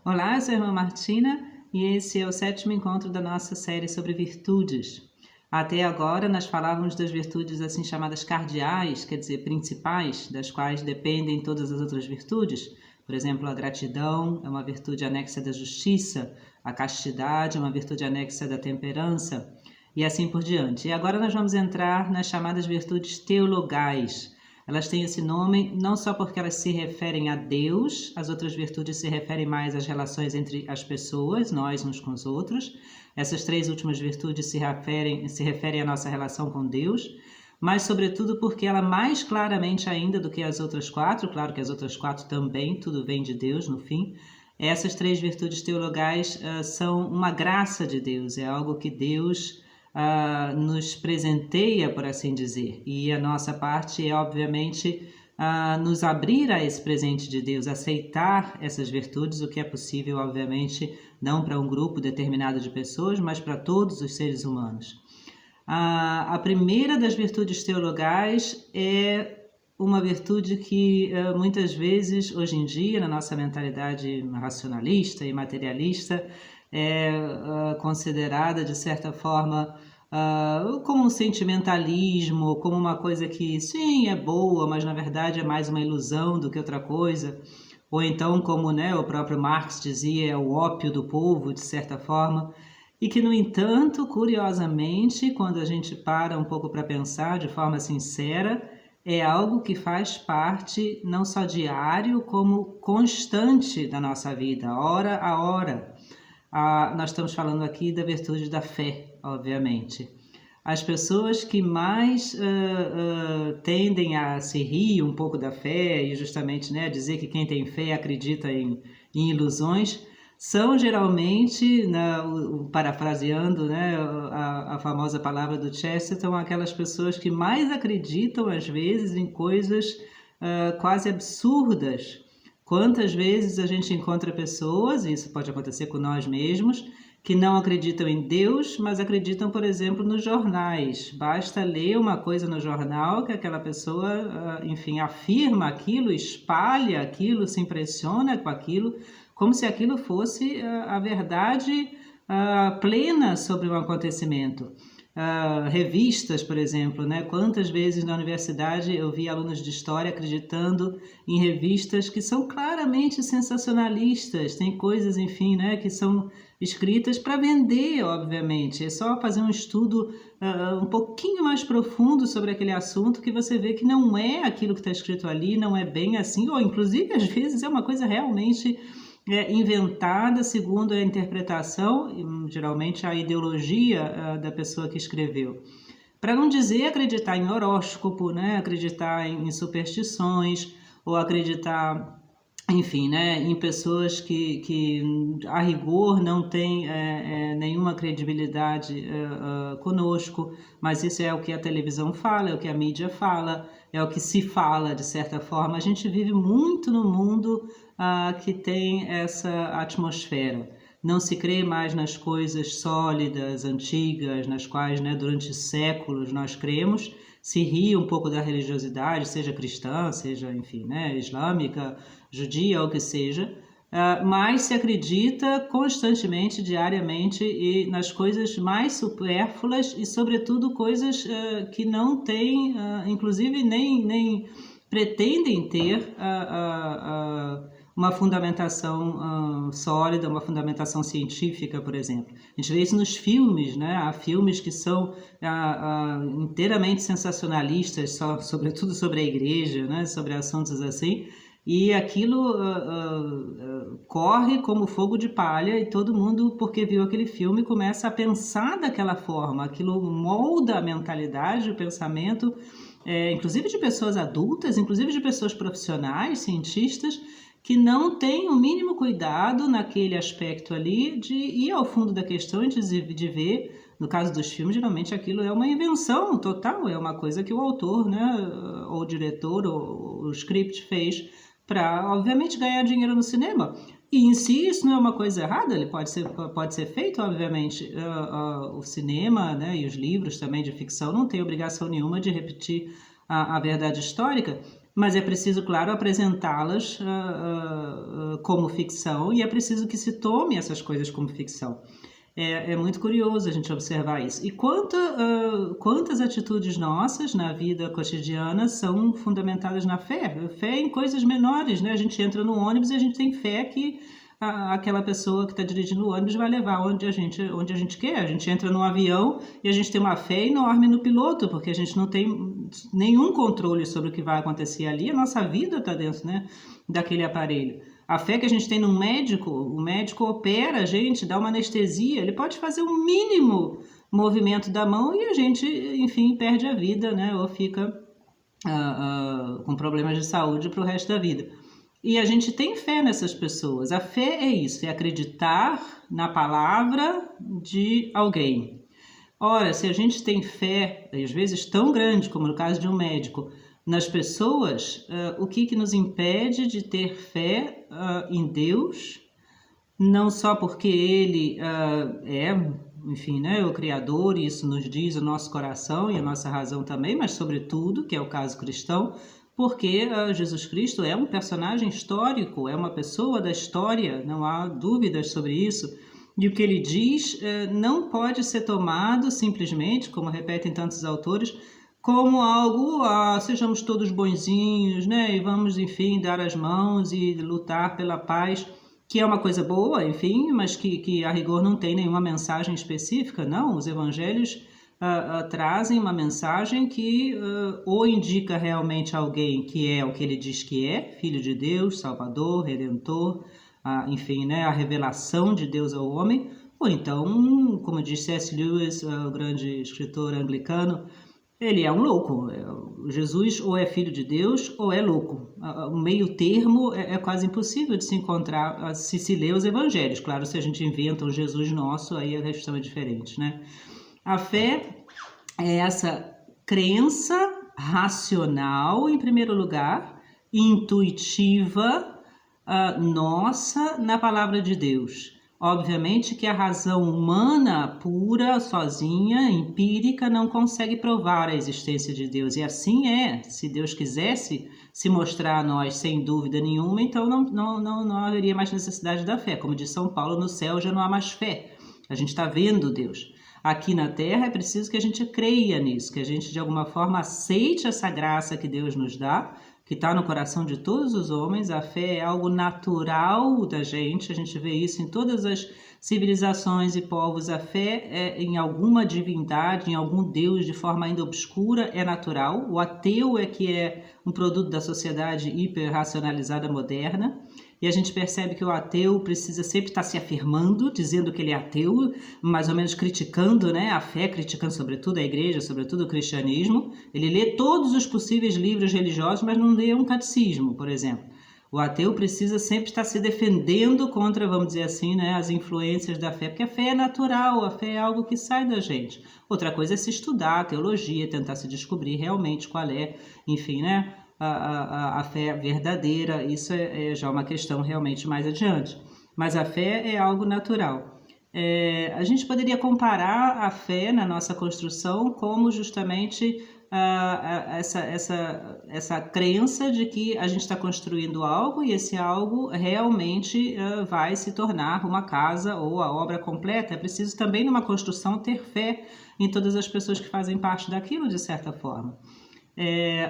Olá, eu sou a irmã Martina e esse é o 7º encontro da nossa série sobre virtudes. Até agora nós falávamos das virtudes assim chamadas cardeais, quer dizer, principais, das quais dependem todas as outras virtudes. Por exemplo, a gratidão é uma virtude anexa da justiça, a castidade é uma virtude anexa da temperança e assim por diante. E agora nós vamos entrar nas chamadas virtudes teologais. Elas têm esse nome não só porque elas se referem a Deus, as outras virtudes se referem mais às relações entre as pessoas, nós uns com os outros. Essas 3 últimas virtudes se referem à nossa relação com Deus, mas sobretudo porque ela mais claramente ainda do que as outras 4, claro que as outras 4 também, tudo vem de Deus no fim, essas 3 virtudes teologais são uma graça de Deus, é algo que Deus nos presenteia, por assim dizer, e a nossa parte é, obviamente, nos abrir a esse presente de Deus, aceitar essas virtudes, o que é possível, obviamente, não para um grupo determinado de pessoas, mas para todos os seres humanos. A primeira das virtudes teologais é uma virtude que muitas vezes, hoje em dia, na nossa mentalidade racionalista e materialista, é considerada, de certa forma, como um sentimentalismo, como uma coisa que, sim, é boa, mas na verdade é mais uma ilusão do que outra coisa. Ou então, como o próprio Marx dizia, é o ópio do povo, de certa forma. E que, no entanto, curiosamente, quando a gente para um pouco para pensar de forma sincera, é algo que faz parte não só diário, como constante da nossa vida, hora a hora. Nós estamos falando aqui da virtude da fé, obviamente. As pessoas que mais tendem a se rir um pouco da fé e justamente a dizer que quem tem fé acredita em ilusões, são geralmente, parafraseando a famosa palavra do Chesterton, aquelas pessoas que mais acreditam, às vezes, em coisas quase absurdas. Quantas vezes a gente encontra pessoas, e isso pode acontecer com nós mesmos, que não acreditam em Deus, mas acreditam, por exemplo, nos jornais. Basta ler uma coisa no jornal que aquela pessoa, enfim, afirma aquilo, espalha aquilo, se impressiona com aquilo, como se aquilo fosse a verdade plena sobre um acontecimento. Revistas, por exemplo, quantas vezes na universidade eu vi alunos de história acreditando em revistas que são claramente sensacionalistas, tem coisas, enfim, que são escritas para vender, obviamente. É só fazer um estudo um pouquinho mais profundo sobre aquele assunto que você vê que não é aquilo que está escrito ali, não é bem assim, ou inclusive às vezes é uma coisa realmente inventada segundo a interpretação, geralmente a ideologia da pessoa que escreveu. Para não dizer acreditar em horóscopo, acreditar em superstições, ou acreditar, enfim, em pessoas que a rigor não têm nenhuma credibilidade conosco, mas isso é o que a televisão fala, é o que a mídia fala, é o que se fala, de certa forma. A gente vive muito no mundo que tem essa atmosfera. Não se crê mais nas coisas sólidas, antigas, nas quais durante séculos nós cremos. Se ri um pouco da religiosidade, seja cristã, seja, enfim, islâmica, judia, ou o que seja, mas se acredita constantemente, diariamente, e nas coisas mais supérfluas e, sobretudo, coisas que não têm, inclusive, nem pretendem ter uma fundamentação sólida, uma fundamentação científica, por exemplo. A gente vê isso nos filmes, há filmes que são inteiramente sensacionalistas, sobretudo sobre a igreja, sobre assuntos assim, e aquilo corre como fogo de palha e todo mundo, porque viu aquele filme, começa a pensar daquela forma, aquilo molda a mentalidade, o pensamento, inclusive de pessoas adultas, inclusive de pessoas profissionais, cientistas, que não tem o mínimo cuidado naquele aspecto ali de ir ao fundo da questão e de ver, no caso dos filmes, geralmente aquilo é uma invenção total, é uma coisa que o autor, ou o diretor, ou o script fez para, obviamente, ganhar dinheiro no cinema. E em si isso não é uma coisa errada, ele pode ser feito, obviamente. O cinema e os livros também de ficção não têm obrigação nenhuma de repetir a verdade histórica, mas é preciso, claro, apresentá-las como ficção, e é preciso que se tome essas coisas como ficção. É muito curioso a gente observar isso. E quantas atitudes nossas na vida cotidiana são fundamentadas na fé? Fé em coisas menores, né? A gente entra no ônibus e a gente tem fé que aquela pessoa que está dirigindo o ônibus vai levar onde a gente quer. A gente entra num avião e a gente tem uma fé enorme no piloto, porque a gente não tem nenhum controle sobre o que vai acontecer ali. A nossa vida está dentro, né, daquele aparelho. A fé que a gente tem num médico, o médico opera a gente, dá uma anestesia, ele pode fazer um mínimo movimento da mão e a gente, enfim, perde a vida, né? Ou fica com problemas de saúde para o resto da vida. E a gente tem fé nessas pessoas. A fé é isso, é acreditar na palavra de alguém. Ora, se a gente tem fé, às vezes tão grande como no caso de um médico, nas pessoas, o que nos impede de ter fé em Deus, não só porque Ele enfim, né, o Criador, e isso nos diz o nosso coração e a nossa razão também, mas sobretudo, que é o caso cristão, porque Jesus Cristo é um personagem histórico, é uma pessoa da história, não há dúvidas sobre isso. E o que ele diz não pode ser tomado simplesmente, como repetem tantos autores, como algo, sejamos todos bonzinhos, né? E vamos, enfim, dar as mãos e lutar pela paz, que é uma coisa boa, enfim, mas que a rigor não tem nenhuma mensagem específica, não. Os evangelhos trazem uma mensagem que ou indica realmente alguém que é o que ele diz que é, Filho de Deus, Salvador, Redentor, enfim, né? A revelação de Deus ao homem, ou então, como diz C.S. Lewis, o grande escritor anglicano, ele é um louco. Jesus ou é filho de Deus ou é louco. O meio termo é quase impossível de se encontrar se lê os evangelhos. Claro, se a gente inventa um Jesus nosso, aí a questão é diferente, né? A fé é essa crença racional, em primeiro lugar, intuitiva, nossa, na palavra de Deus. Obviamente que a razão humana pura, sozinha, empírica, não consegue provar a existência de Deus. E assim é. Se Deus quisesse se mostrar a nós sem dúvida nenhuma, então não haveria mais necessidade da fé. Como diz São Paulo, no céu já não há mais fé. A gente está vendo Deus. Aqui na Terra é preciso que a gente creia nisso, que a gente de alguma forma aceite essa graça que Deus nos dá, que está no coração de todos os homens. A fé é algo natural da gente, a gente vê isso em todas as civilizações e povos. A fé é em alguma divindade, em algum Deus de forma ainda obscura, é natural. O ateu é que é um produto da sociedade hiperracionalizada moderna. E a gente percebe que o ateu precisa sempre estar se afirmando, dizendo que ele é ateu, mais ou menos criticando, né, a fé, criticando sobretudo a igreja, sobretudo o cristianismo. Ele lê todos os possíveis livros religiosos, mas não lê um catecismo, por exemplo. O ateu precisa sempre estar se defendendo contra, vamos dizer assim, né, as influências da fé, porque a fé é natural, a fé é algo que sai da gente. Outra coisa é se estudar a teologia, tentar se descobrir realmente qual é, enfim, né, a fé verdadeira. Isso é já uma questão realmente mais adiante. Mas a fé é algo natural. A gente poderia comparar a fé na nossa construção como justamente essa crença de que a gente está construindo algo e esse algo realmente vai se tornar uma casa ou a obra completa. É preciso também numa construção ter fé em todas as pessoas que fazem parte daquilo, de certa forma.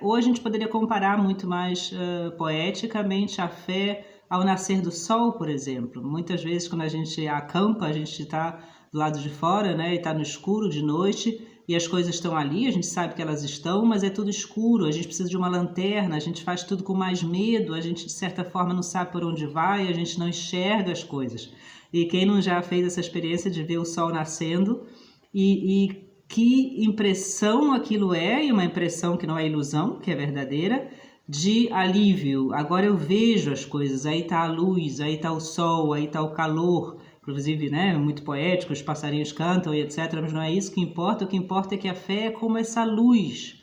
Ou a gente poderia comparar muito mais poeticamente a fé ao nascer do sol, por exemplo. Muitas vezes quando a gente acampa, a gente está do lado de fora, né, e está no escuro de noite e as coisas estão ali, a gente sabe que elas estão, mas é tudo escuro, a gente precisa de uma lanterna, a gente faz tudo com mais medo, a gente de certa forma não sabe por onde vai, a gente não enxerga as coisas. E quem não já fez essa experiência de ver o sol nascendo e que impressão aquilo é, e uma impressão que não é ilusão, que é verdadeira, de alívio. Agora eu vejo as coisas, aí está a luz, aí está o sol, aí está o calor, inclusive, né, muito poético, os passarinhos cantam e etc, mas não é isso que importa. O que importa é que a fé é como essa luz.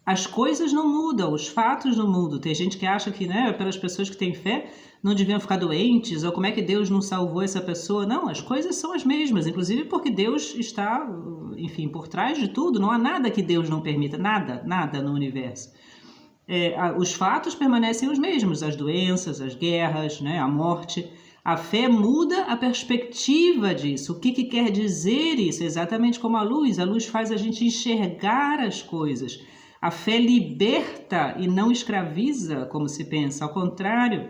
As coisas não mudam, os fatos não mudam. Tem gente que acha que, né, pelas pessoas que têm fé, não deviam ficar doentes, ou como é que Deus não salvou essa pessoa. Não, as coisas são as mesmas, inclusive porque Deus está, enfim, por trás de tudo. Não há nada que Deus não permita, nada no universo. Os fatos permanecem os mesmos, as doenças, as guerras, né, a morte. A fé muda a perspectiva disso. O que quer dizer isso? Exatamente como a luz faz a gente enxergar as coisas. A fé liberta e não escraviza, como se pensa. Ao contrário,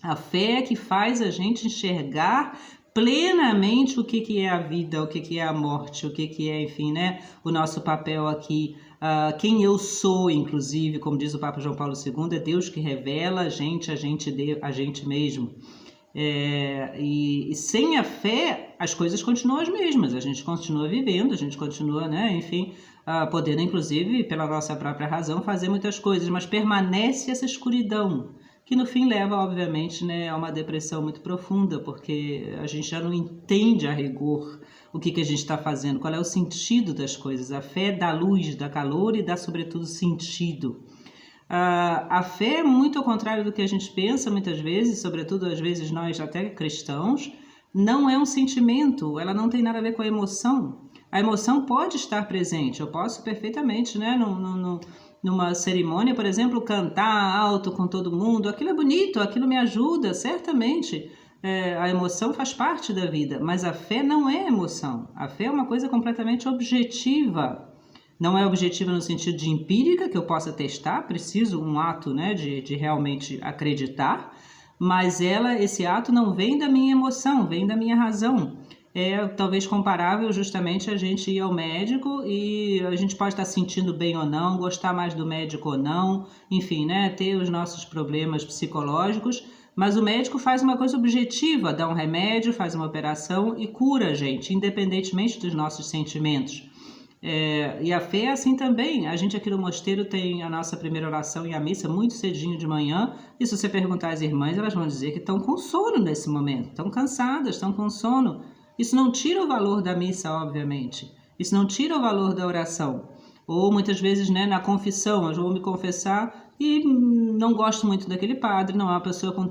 a fé é que faz a gente enxergar plenamente o que é a vida, o que é a morte, o que é, enfim, né, o nosso papel aqui. Quem eu sou, inclusive, como diz o Papa João Paulo II, é Deus que revela a gente mesmo. E sem a fé, as coisas continuam as mesmas, a gente continua vivendo, a gente continua, né, enfim, podendo, inclusive, pela nossa própria razão, fazer muitas coisas, mas permanece essa escuridão, que no fim leva, obviamente, né, a uma depressão muito profunda, porque a gente já não entende a rigor o que a gente está fazendo, qual é o sentido das coisas. A fé dá luz, dá calor e dá, sobretudo, sentido. A fé, muito ao contrário do que a gente pensa muitas vezes, sobretudo às vezes nós até cristãos, não é um sentimento, ela não tem nada a ver com a emoção. A emoção pode estar presente, eu posso perfeitamente, né, numa cerimônia, por exemplo, cantar alto com todo mundo, aquilo é bonito, aquilo me ajuda, certamente. A emoção faz parte da vida, mas a fé não é emoção. A fé é uma coisa completamente objetiva. Não é objetiva no sentido de empírica, que eu possa testar, preciso um ato, né, de realmente acreditar, mas esse ato não vem da minha emoção, vem da minha razão. É talvez comparável justamente a gente ir ao médico e a gente pode estar sentindo bem ou não, gostar mais do médico ou não, enfim, né, ter os nossos problemas psicológicos, mas o médico faz uma coisa objetiva, dá um remédio, faz uma operação e cura a gente, independentemente dos nossos sentimentos. E a fé é assim também. A gente aqui no mosteiro tem a nossa primeira oração e a missa muito cedinho de manhã, e se você perguntar às irmãs, elas vão dizer que estão com sono nesse momento, estão cansadas, estão com sono. Isso não tira o valor da missa, obviamente. Isso não tira o valor da oração. Ou muitas vezes, né, na confissão, eu vou me confessar e não gosto muito daquele padre, não é uma pessoa com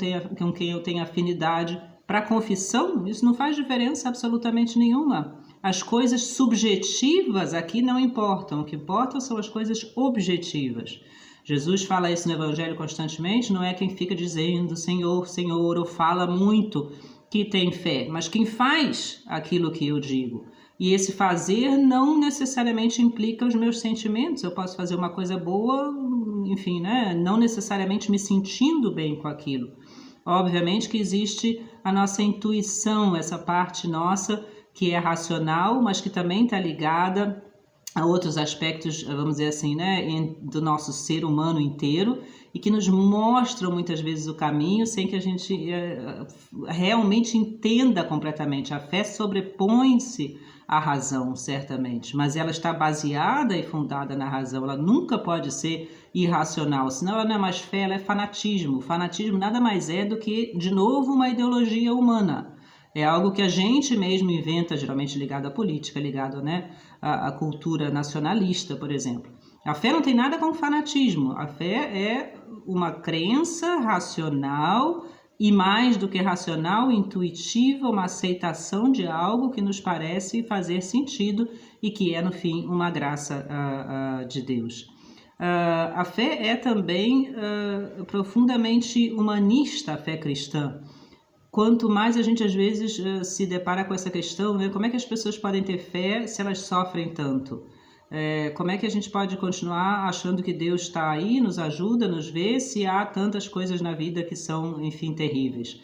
quem eu tenho afinidade. Para a confissão, isso não faz diferença absolutamente nenhuma. As coisas subjetivas aqui não importam, o que importam são as coisas objetivas. Jesus fala isso no Evangelho constantemente, não é quem fica dizendo Senhor, Senhor, ou fala muito que tem fé, mas quem faz aquilo que eu digo. E esse fazer não necessariamente implica os meus sentimentos, eu posso fazer uma coisa boa, enfim, né? Não necessariamente me sentindo bem com aquilo. Obviamente que existe a nossa intuição, essa parte nossa que é racional, mas que também está ligada a outros aspectos, vamos dizer assim, né, do nosso ser humano inteiro, e que nos mostram muitas vezes o caminho sem que a gente realmente entenda completamente. A fé sobrepõe-se à razão, certamente, mas ela está baseada e fundada na razão, ela nunca pode ser irracional, senão ela não é mais fé, ela é fanatismo. O fanatismo nada mais é do que, de novo, uma ideologia humana. É algo que a gente mesmo inventa, geralmente ligado à política, ligado, né, à cultura nacionalista, por exemplo. A fé não tem nada com fanatismo. A fé é uma crença racional e, mais do que racional, intuitiva, uma aceitação de algo que nos parece fazer sentido e que é, no fim, uma graça de Deus. A fé é também profundamente humanista, a fé cristã. Quanto mais a gente às vezes se depara com essa questão, né? Como é que as pessoas podem ter fé se elas sofrem tanto? Como é que a gente pode continuar achando que Deus está aí, nos ajuda, nos vê, se há tantas coisas na vida que são, enfim, terríveis?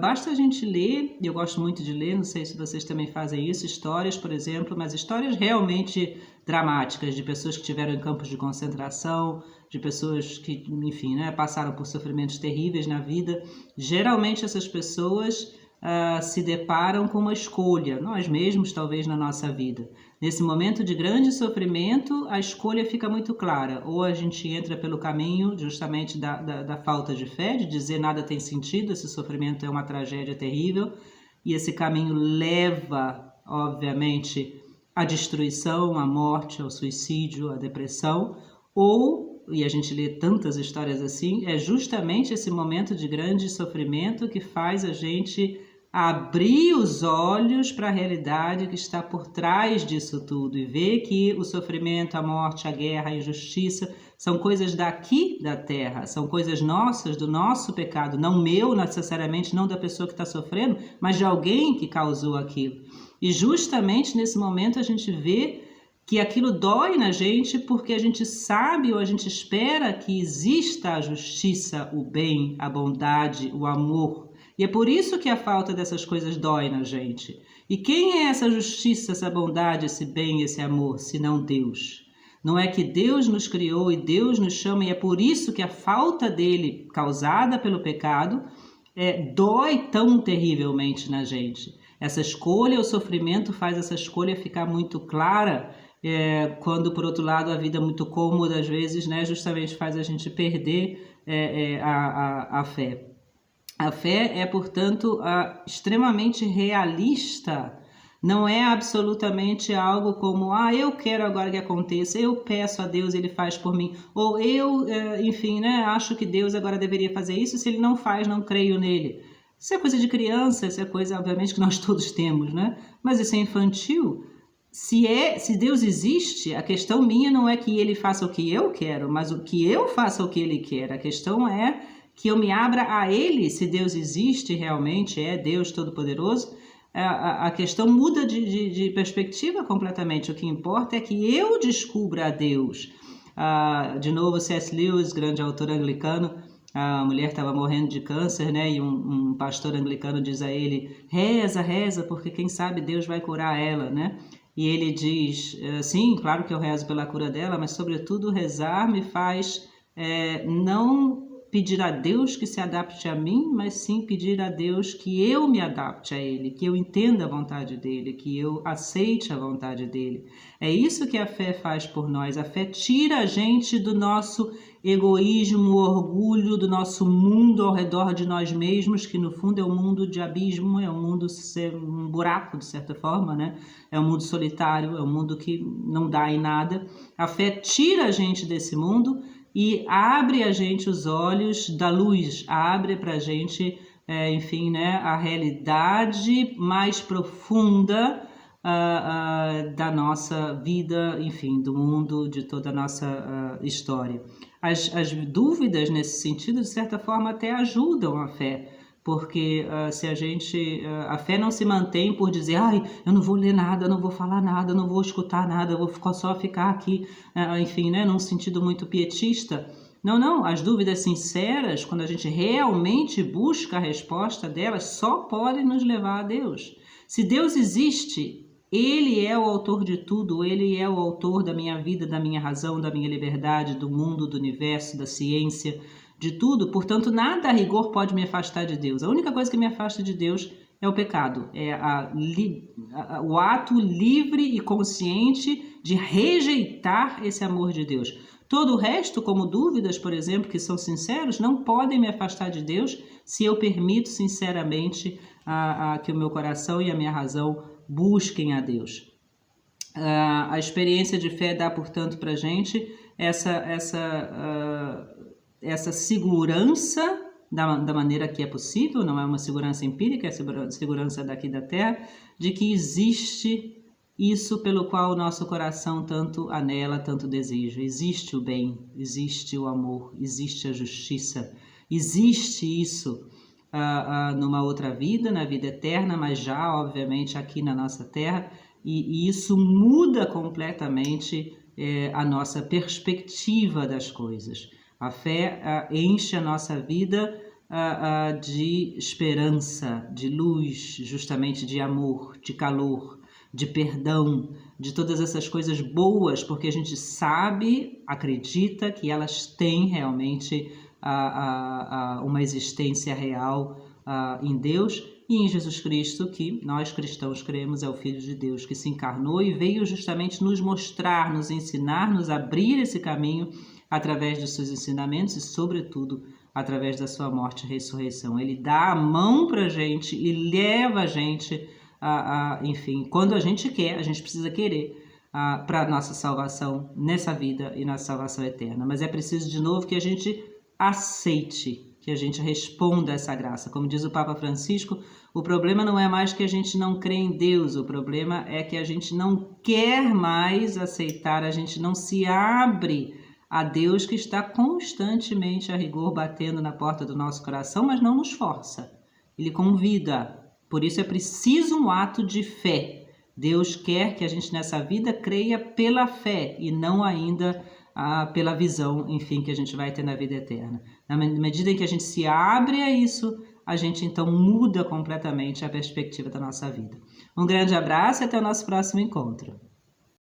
Basta a gente ler, e eu gosto muito de ler, não sei se vocês também fazem isso, histórias, por exemplo, mas histórias realmente dramáticas, de pessoas que estiveram em campos de concentração, de pessoas que, enfim, né, passaram por sofrimentos terríveis na vida. Geralmente essas pessoas se deparam com uma escolha, nós mesmos talvez na nossa vida. Nesse momento de grande sofrimento, a escolha fica muito clara. Ou a gente entra pelo caminho justamente da falta de fé, de dizer nada tem sentido, esse sofrimento é uma tragédia terrível, e esse caminho leva, obviamente, à destruição, à morte, ao suicídio, à depressão, ou, e a gente lê tantas histórias assim, é justamente esse momento de grande sofrimento que faz a gente abrir os olhos para a realidade que está por trás disso tudo e ver que o sofrimento, a morte, a guerra, a injustiça são coisas daqui da terra, são coisas nossas, do nosso pecado, não meu necessariamente, não da pessoa que está sofrendo, mas de alguém que causou aquilo. E justamente nesse momento a gente vê que aquilo dói na gente porque a gente sabe ou a gente espera que exista a justiça, o bem, a bondade, o amor. E é por isso que a falta dessas coisas dói na gente. E quem é essa justiça, essa bondade, esse bem, esse amor, senão Deus? Não é que Deus nos criou e Deus nos chama, e é por isso que a falta dele, causada pelo pecado, dói tão terrivelmente na gente. Essa escolha, o sofrimento faz essa escolha ficar muito clara, quando, por outro lado, a vida muito cômoda, às vezes, né, justamente faz a gente perder a fé. A fé é, portanto, extremamente realista. Não é absolutamente algo como, eu quero agora que aconteça, eu peço a Deus, ele faz por mim. Ou eu, enfim, né, acho que Deus agora deveria fazer isso, se ele não faz, não creio nele. Isso é coisa de criança, isso é coisa, obviamente, que nós todos temos, né? Mas isso é infantil. Se Deus existe, a questão minha não é que ele faça o que eu quero, mas o que eu faça o que ele quer. A questão é que eu me abra a ele, se Deus existe realmente, é Deus Todo-Poderoso. A questão muda de perspectiva completamente. O que importa é que eu descubra a Deus. De novo, C.S. Lewis, grande autor anglicano, a mulher estava morrendo de câncer, né? E um pastor anglicano diz a ele, reza, reza, porque quem sabe Deus vai curar ela, né? E ele diz, sim, claro que eu rezo pela cura dela, mas sobretudo rezar me faz não pedir a Deus que se adapte a mim, mas sim pedir a Deus que eu me adapte a Ele, que eu entenda a vontade dEle, que eu aceite a vontade dEle. É isso que a fé faz por nós. A fé tira a gente do nosso egoísmo, orgulho, do nosso mundo ao redor de nós mesmos, que no fundo é um mundo de abismo, é um mundo, um buraco, de certa forma, né? É um mundo solitário, é um mundo que não dá em nada. A fé tira a gente desse mundo e abre a gente os olhos da luz, abre para a gente, enfim, né, a realidade mais profunda da nossa vida, enfim, do mundo, de toda a nossa história. As dúvidas nesse sentido, de certa forma, até ajudam a fé, porque se a fé não se mantém por dizer, eu não vou ler nada, eu não vou falar nada, eu não vou escutar nada, eu vou só ficar aqui, enfim, né, num sentido muito pietista. Não, as dúvidas sinceras, quando a gente realmente busca a resposta delas, só podem nos levar a Deus. Se Deus existe, Ele é o autor de tudo, Ele é o autor da minha vida, da minha razão, da minha liberdade, do mundo, do universo, da ciência, de tudo. Portanto, nada a rigor pode me afastar de Deus. A única coisa que me afasta de Deus é o pecado, é o ato livre e consciente de rejeitar esse amor de Deus. Todo o resto, como dúvidas, por exemplo, que são sinceros, não podem me afastar de Deus se eu permito sinceramente que o meu coração e a minha razão busquem a Deus. A experiência de fé dá, portanto, para a gente essa segurança da maneira que é possível, não é uma segurança empírica, é segurança daqui da Terra, de que existe isso pelo qual o nosso coração tanto anela, tanto deseja. Existe o bem, existe o amor, existe a justiça, existe isso numa outra vida, na vida eterna, mas já, obviamente, aqui na nossa Terra, e isso muda completamente a nossa perspectiva das coisas. A fé enche a nossa vida de esperança, de luz, justamente de amor, de calor, de perdão, de todas essas coisas boas, porque a gente sabe, acredita que elas têm realmente uma existência real em Deus e em Jesus Cristo, que nós cristãos cremos é o Filho de Deus, que se encarnou e veio justamente nos mostrar, nos ensinar, nos abrir esse caminho através dos seus ensinamentos e, sobretudo, através da sua morte e ressurreição. Ele dá a mão para a gente e leva a gente, enfim, quando a gente quer, a gente precisa querer, para a nossa salvação nessa vida e na salvação eterna. Mas é preciso, de novo, que a gente aceite, que a gente responda a essa graça. Como diz o Papa Francisco, o problema não é mais que a gente não crê em Deus, o problema é que a gente não quer mais aceitar, a gente não se abre a Deus que está constantemente a rigor batendo na porta do nosso coração, mas não nos força. Ele convida. Por isso é preciso um ato de fé. Deus quer que a gente nessa vida creia pela fé e não ainda pela visão, enfim, que a gente vai ter na vida eterna. Na medida em que a gente se abre a isso, a gente então muda completamente a perspectiva da nossa vida. Um grande abraço e até o nosso próximo encontro.